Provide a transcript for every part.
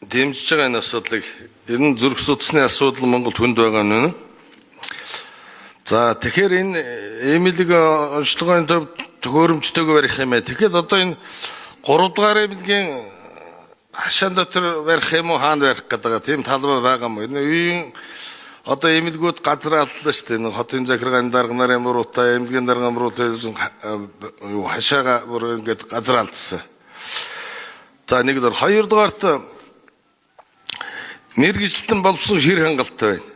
дэмжиж байгаа энэ асуудлыг ер нь зүрх судасны асуудал Монголд хүнд байгаа нь. За тэгэхээр энэ эмнэлэг онцлогын төвд төхөөрөмжтэйгээр барих юм ээ. Тэгэхээр одоо энэ 3 дугаар эмнэлгийн хашаан дотор барих юм уу, хаана барих гэдэг тийм талбай байгаа юм. Энэ үеийн одоо эмнэлгүүд газар аллаа шүү дээ. Энэ хотын захиргааны дарга нарын мөрөөтэй, эмнэлгийн дарга мөрөөтэй хашаага бүр ингээд газар алдсан. За нэгдүгээр, хоёрдугаарт мэргэжилтэн боловсон шир хангалттай байна.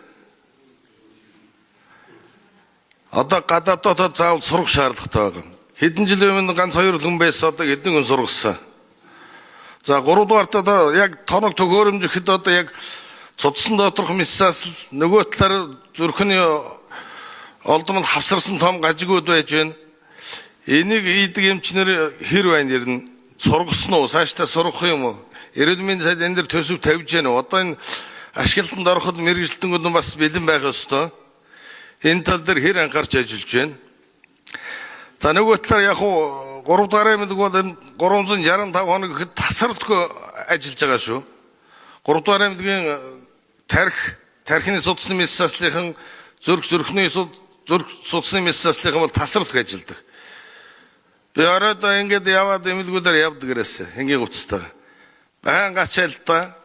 Одоо гадаадд заавал сурах шаардлагатай байгаа. Хэдэн жилийн өмнө ганц 2 хүн байсан, одоо хэдэн хүн сургасан. За 3 дугаарт одоо яг тоног төхөөрөмжөд одоо яг цудсан доторх миссаас нөгөө талаар зүрхний олдмол хавсарсан том гажигуд байж байна. Энийг ийдэг эмчнэр хэр байна ер нь сургасан уу? Цаашдаа сурах юм уу? Эрүүл мэндийн сайд энэ дэр төсөв тавьж байна уу? Одоо энэ ашиглалтанд ороход мэргэжилтэнгүүд нь бас бэлэн байх ёстой. Энэ тал дээр хэр анхаарч ажиллаж байна. За нөгөө талаар яг 3 дугаар эмнэлэг бол энэ 365 хоног гэхэд тасралтгүй ажиллаж байгаа шүү. 3 дугаар эмнэлгийн тархины судасны миссааслын зүрхний судасны миссааслын бол тасралтгүй ажилладаг. Би оройд ингээд яваад эмнэлгүүдээр явдаг гэрээсээ энгийн уцтайгаа. Баян гачаалтаа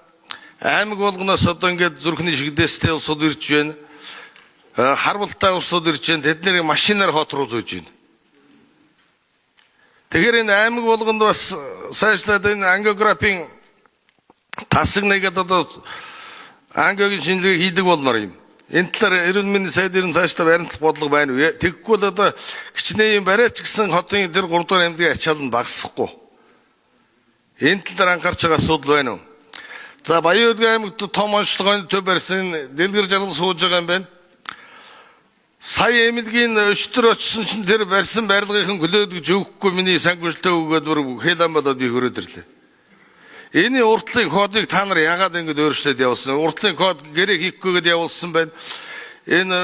аймаг болгоноос одоо ингээд зүрхний шигдээстэй улсууд ирж байна. Харвалтай улсууд ирж байна. Тэднийг машинаар хот руу зөөж байна. Тэгэхээр энэ аймаг болгонд бас сайжлаад энэ ангиографийн тасаг нэгэд одоо ангиогийн шинжилгээ хийдэг болмоор юм. Энэ талаар эрүүл мэндийн сайдын цаашдаа баримтлах бодлого байна уу? Тэгэхгүй бол одоо хичнээн юм бариач гэсэн хотын тэр 3 дугаар эмнэлгийн ачаал нь багасахгүй. Энэ талаар анхаарч байгаа асуудал байна уу? За Баян-Улгийн аймагт том онцлогын төв барьсан дэлгэр жаргал сууж байгаа юм байна. Сая эмнэлгийн өчтөр очсон чинь тэр барьсан барилгын хөлөөд гэж өгөхгүй миний санхүүжилтээ өгөөд бүр хэл ам болоод би хөрөөд ирлээ. Энэ уртлын кодыг та нар яагаад ингэж өөрчлөөд явуулсан? Уртлын код гэрээ хийхгүйгээд явуулсан байна. Энэ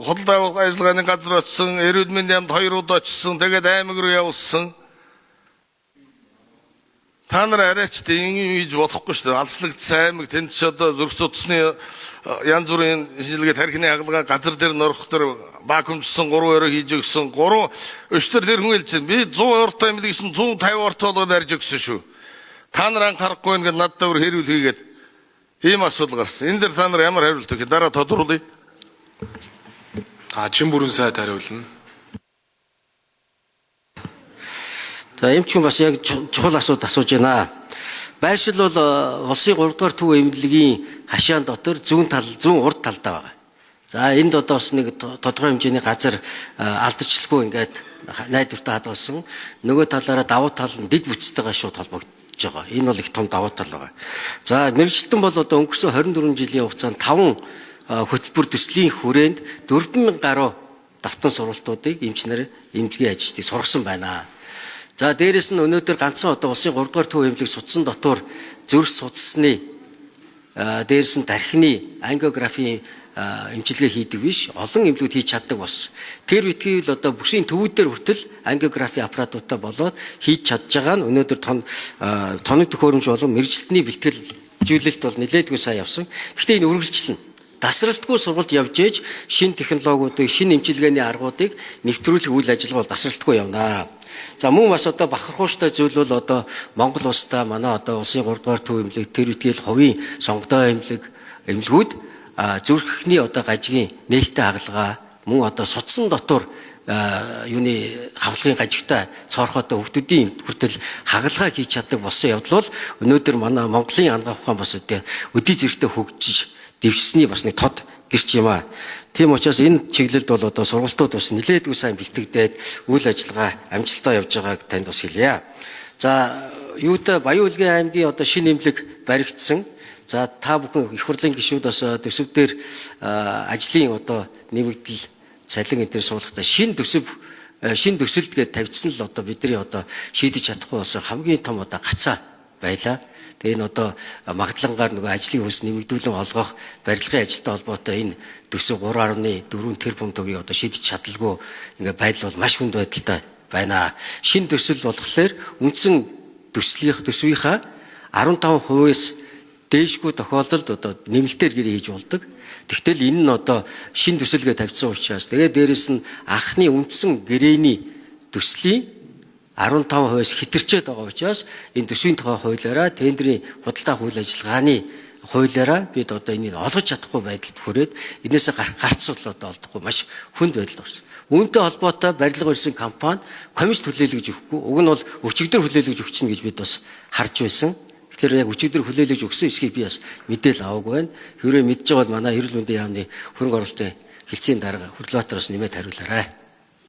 худал ажиллагааны газар очсон, эрүүл мэндийн яамд 2 удаа очсон, тэгээд аймаг руу явуулсан. Та нар арайч тийм хийж болохгүй шүү дээ. Алслагдсан аймаг тэнд ч одоо зүрх судасны янз бүрийн шинжилгээ тархины хагалгаа газар дээр норох төр вакуумчсан 3 өрөө хийж өгсөн. 3 өчтөр тэр хүн хэлж байна. Би 100 ортой эмнэлэг гэсэн 150 ортой болгоо барьж өгсөн шүү. Та нар анхаарахгүй ингээд надад өөр хэрүүл хийгээд ийм асуудал гарсан. Энэ дээр та нар ямар хариулт өгөх? Дараа тодруулъя. Чин бүрэн сайд хариулна. За эмч хүн бас яг чухал асуудал асууж байна. Байшил бол улсын 3 дугаар төв эмнэлгийн хашаан дотор зүүн урд талдаа байгаа. За энд одоо бас нэг тодорхой хэмжээний газар алдчихлгүй ингээд найдвартай хадгалсан. Нөгөө талаараа давуу тал нь дэд бүтцтэйгээ шууд холбогдож байгаа. Энэ бол их том давуу тал байгаа. За мэргэжилтэн бол одоо өнгөрсөн 24 жилийн хугацаанд 5 хөтөлбөр төслийн хүрээнд 4,000 гаруй давтан сургалтуудыг эмчнэр эмнэлгийн ажилтныг сургасан байна. За дээрэс нь өнөөдөр ганцхан одоо улсын 3 дугаар төв эмнэлэг судсан дотор зүрх судасны дээрэс нь тархины ангиографийн эмчилгээ хийдэг биш, олон эмнэлгүүд хийж чаддаг болсон. Тэр үтгийг л одоо бүсийн төвүүдээр хүртэл ангиографи аппаратуудаа болоод хийж чадж байгаа нь өнөөдөр тоног төхөөрөмж болон мэргэжилтний бэлтгэлжүүлэлт бол нэлээдгүй сайн явсан. Гэхдээ энэ үргэлжлэн дасралтгүй сургалт явж ээж шинэ технологиудыг, шинэ эмчилгээний аргуудыг нэвтрүүлэх үйл ажиллагаа бол дасралтгүй явна. За мөн бас одоо бахархууштай зүйл бол одоо Монгол улстай манай одоо улсын 3 дугаар төв эмнэлэг тэр үтгэл хувийн сонгогдоо эмнэлгүүд зүрхний одоо гажгийн нээлттэй хагалгаа мөн одоо судсан дотор юуны хавлагын гажигтай цоорхотой хүмүүсийн хүртэл хагалгаа хийж чаддаг болсон явдал бол өнөөдөр манай Монголын ангаах ухаан бас өдий зэрэгтэй хөгжиж дэвшсэний бас нэг тод гэрч юм аа. Тийм учраас энэ чиглэлд бол одоо сургалтууд бас нэлээдгүй сайн бэлтгэгдээд үйл ажиллагаа амжилттай явж байгааг танд бас хэлье. За юутай Баян-Улгийн аймгийн одоо шинэ эмнэлэг баригдсан. За та бүхэн их хурлын гишүүд бас төсөв дээр ажлын одоо нэмэгдэл цалин энэ төр суулгахдаа шинэ төсөлд гээд тавьчихсан л одоо бидний одоо шийдэж чадахгүй болсон хамгийн том одоо гацаа байлаа. Тэгээ энэ одоо магадлангаар нөгөө ажлын хөлс нэмэгдүүлэн олгох барилгын ажилтай холбоотой энэ төсөв 3.4 тэрбум төгрөгийг одоо шийдэж чадалгүй ингээ байдал бол маш хүнд байдалтай байна. Шинэ төсөл болохоор үндсэн төсвийнхаа 15%-ээс дээшгүй тохиолдолд одоо нэмэлтээр гэрээ хийж болдог. Тэгтэл энэ нь одоо шин төсөлгөө тавьсан учраас тэгээд дээрэс нь анхны үндсэн гэрээний төслийн 15%-аас хэтэрчээд байгаа учраас энэ төсвийн тухай хуулиараа тендерийн худалдаа хууль ажиллагааны хуулиараа бид одоо энийг олгож чадахгүй байдалд хүрээд энээсээ гарц судлаа одоо олдохгүй маш хүнд байдалд орсон. Үүнтэй холбоотой барилга барьсан компани комисс хүлээлгэж өгөхгүй. Уг нь бол өчигдөр хүлээлгэж өгч чинь гэж бид бас харж байсан. Тэгэхээр яг өчигдөр хүлээлгэж өгсөн эсхийг би бас мэдээл аваагүй байна. Хэрвээ мэдж байгаа бол манай эрүүл мэндийн яамны хөрөнгө оруулалтын хэлтсийн дарга хөрлөтроос нэмээд хариулаарай.